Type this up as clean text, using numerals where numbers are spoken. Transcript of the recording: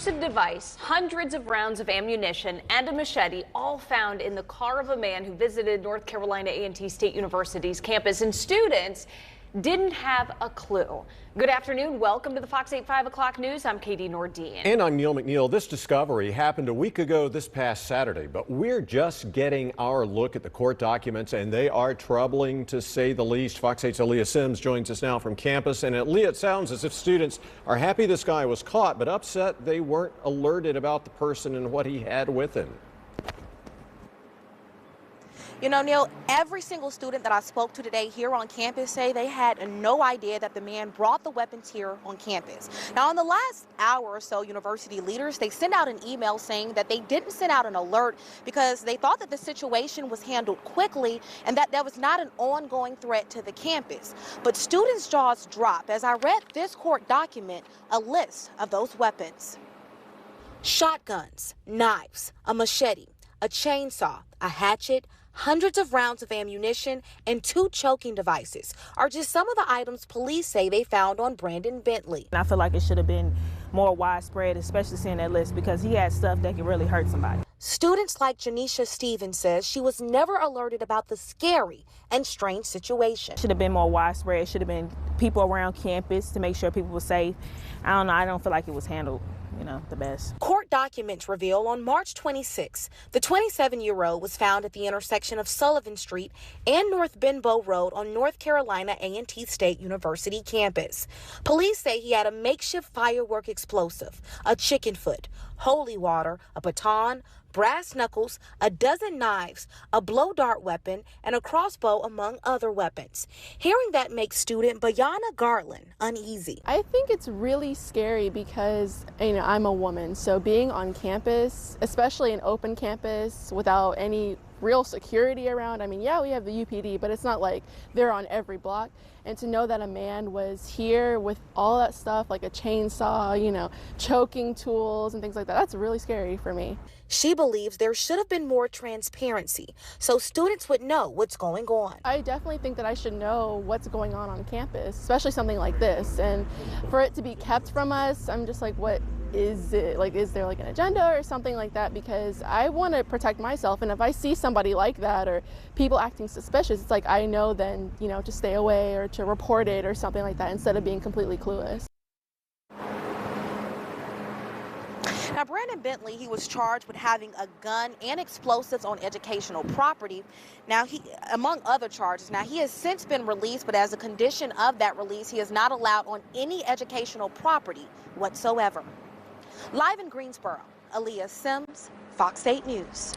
explosive device, hundreds of rounds of ammunition, and a machete, all found in the car of a man who visited North Carolina A&T State University's campus, and students didn't have a clue. Good afternoon. Welcome to the Fox 8 5 o'clock news. I'm Katie Nordine. And I'm Neil McNeil. This discovery happened a week ago this past Saturday, but we're just getting our look at the court documents, and they are troubling to say the least. Fox 8's Aaliyah Sims joins us now from campus. And Aaliyah, it sounds as if students are happy this guy was caught, but upset they weren't alerted about the person and what he had with him. You know, Neil, every single student that I spoke to today here on campus say they had no idea that the man brought the weapons here on campus. Now, in the last hour or so, university leaders, they sent out an email saying that they didn't send out an alert because they thought that the situation was handled quickly and that there was not an ongoing threat to the campus. But students' jaws drop as I read this court document, a list of those weapons. Shotguns, knives, a machete, a chainsaw, a hatchet, hundreds of rounds of ammunition, and 2 choking devices are just some of the items police say they found on Brandon Bentley. I feel like it should have been more widespread, especially seeing that list, because he had stuff that could really hurt somebody. Students like Janisha Stevens says she was never alerted about the scary and strange situation. It should have been more widespread. It should have been people around campus to make sure people were safe. I don't know. I don't feel like it was handled, the best. Court documents reveal on March 26, the 27-year-old was found at the intersection of Sullivan Street and North Benbow Road on North Carolina A&T State University campus. Police say he had a makeshift firework explosive, a chicken foot, holy water, a baton, brass knuckles, a dozen knives, a blow dart weapon, and a crossbow, among other weapons. Hearing that makes student Bayana Garland uneasy. I think it's really scary because, I'm a woman, so being on campus, especially an open campus without any real security around. Yeah, we have the UPD, but it's not like they're on every block. And to know that a man was here with all that stuff, like a chainsaw, choking tools and things like that, that's really scary for me. She believes there should have been more transparency so students would know what's going on. I definitely think that I should know what's going on campus, especially something like this. And for it to be kept from us, I'm just like, what is it? Like, is there like an agenda or something like that? Because I want to protect myself. And if I see somebody like that or people acting suspicious, it's like I know then, to stay away or to report it or something like that instead of being completely clueless. Now, Brandon Bentley, he was charged with having a gun and explosives on educational property. Now, among other charges, he has since been released, but as a condition of that release, he is not allowed on any educational property whatsoever. Live in Greensboro, Aaliyah Sims, Fox 8 News.